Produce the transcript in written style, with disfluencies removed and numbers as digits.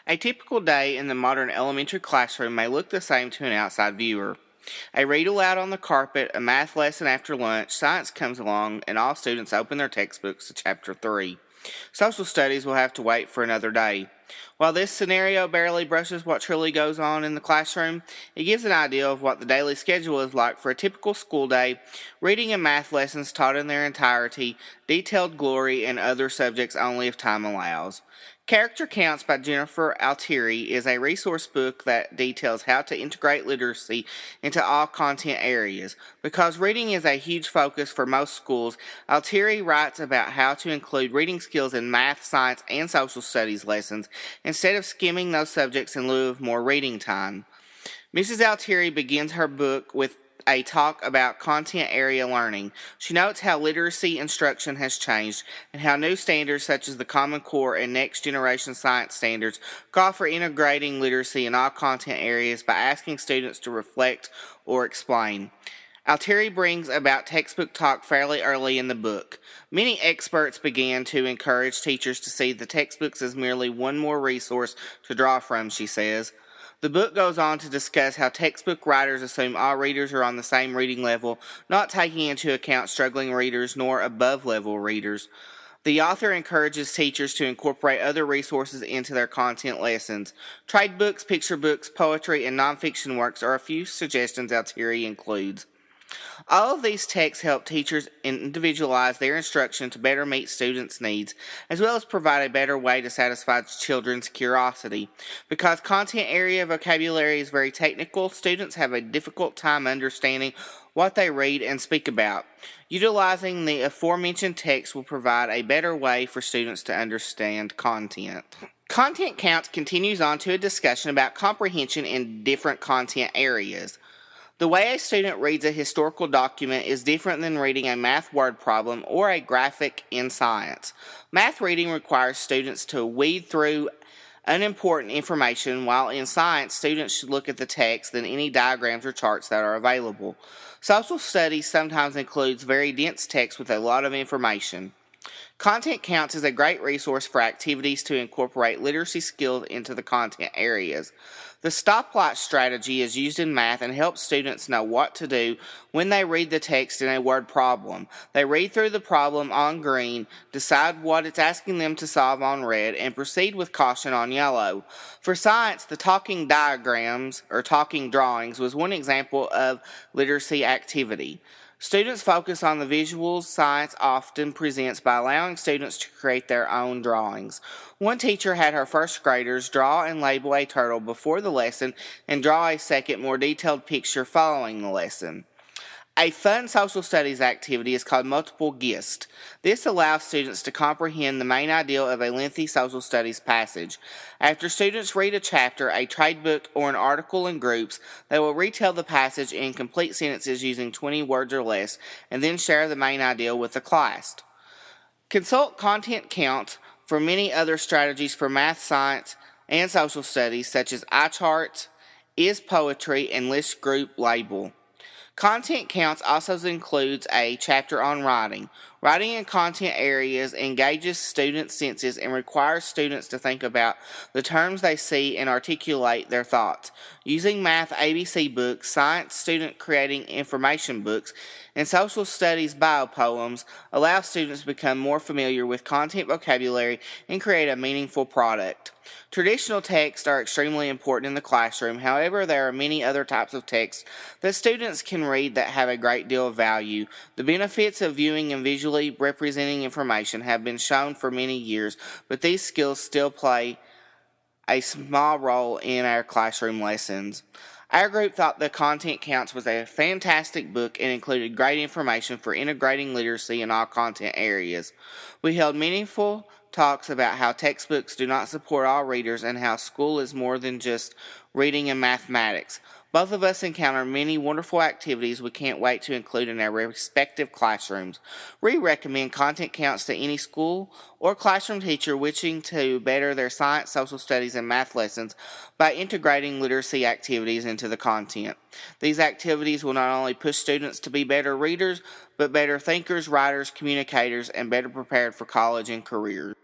A typical day in the modern elementary classroom may look the same to an outside viewer. A read aloud on the carpet, a math lesson after lunch, science comes along, and all students open their textbooks to Chapter 3. Social studies will have to wait for another day. While this scenario barely brushes what truly goes on in the classroom, it gives an idea of what the daily schedule is like for a typical school day, reading and math lessons taught in their entirety, detailed glory, and other subjects only if time allows. Character Counts by Jennifer Altieri is a resource book that details how to integrate literacy into all content areas. Because reading is a huge focus for most schools, Altieri writes about how to include reading skills in math, science, and social studies lessons instead of skimming those subjects in lieu of more reading time. Mrs. Altieri begins her book with a talk about content area learning. She notes how literacy instruction has changed and how new standards such as the Common Core and Next Generation Science standards call for integrating literacy in all content areas by asking students to reflect or explain. Altieri brings about textbook talk fairly early in the book. Many experts began to encourage teachers to see the textbooks as merely one more resource to draw from, she says. The book goes on to discuss how textbook writers assume all readers are on the same reading level, not taking into account struggling readers nor above-level readers. The author encourages teachers to incorporate other resources into their content lessons. Trade books, picture books, poetry, and nonfiction works are a few suggestions Altieri includes. All of these texts help teachers individualize their instruction to better meet students' needs, as well as provide a better way to satisfy children's curiosity. Because content area vocabulary is very technical, students have a difficult time understanding what they read and speak about. Utilizing the aforementioned text will provide a better way for students to understand content. Content Counts continues on to a discussion about comprehension in different content areas. The way a student reads a historical document is different than reading a math word problem or a graphic in science. Math reading requires students to weed through unimportant information, while in science, students should look at the text and any diagrams or charts that are available. Social studies sometimes includes very dense text with a lot of information. Content Counts is a great resource for activities to incorporate literacy skills into the content areas. The stoplight strategy is used in math and helps students know what to do when they read the text in a word problem. They read through the problem on green, decide what it's asking them to solve on red, and proceed with caution on yellow. For science, the talking diagrams or talking drawings was one example of literacy activity. Students focus on the visuals science often presents by allowing students to create their own drawings. One teacher had her first graders draw and label a turtle before the lesson and draw a second, more detailed picture following the lesson. A fun social studies activity is called multiple gist. This allows students to comprehend the main idea of a lengthy social studies passage. After students read a chapter, a trade book, or an article in groups, they will retell the passage in complete sentences using 20 words or less, and then share the main idea with the class. Consult Content Counts for many other strategies for math, science, and social studies, such as iCharts, Is Poetry, and List Group Label. Content Counts also includes a chapter on writing. Writing in content areas engages students' senses and requires students to think about the terms they see and articulate their thoughts. Using math ABC books, science student creating information books, and social studies bio poems allow students to become more familiar with content vocabulary and create a meaningful product. Traditional texts are extremely important in the classroom. However, there are many other types of texts that students can read that have a great deal of value. The benefits of viewing and visually representing information have been shown for many years, but these skills still play a small role in our classroom lessons. Our group thought the Content Counts was a fantastic book and included great information for integrating literacy in all content areas. We held meaningful talks about how textbooks do not support all readers and how school is more than just reading and mathematics. Both of us encounter many wonderful activities we can't wait to include in our respective classrooms. We recommend Content Counts to any school or classroom teacher wishing to better their science, social studies, and math lessons by integrating literacy activities into the content. These activities will not only push students to be better readers, but better thinkers, writers, communicators, and better prepared for college and careers.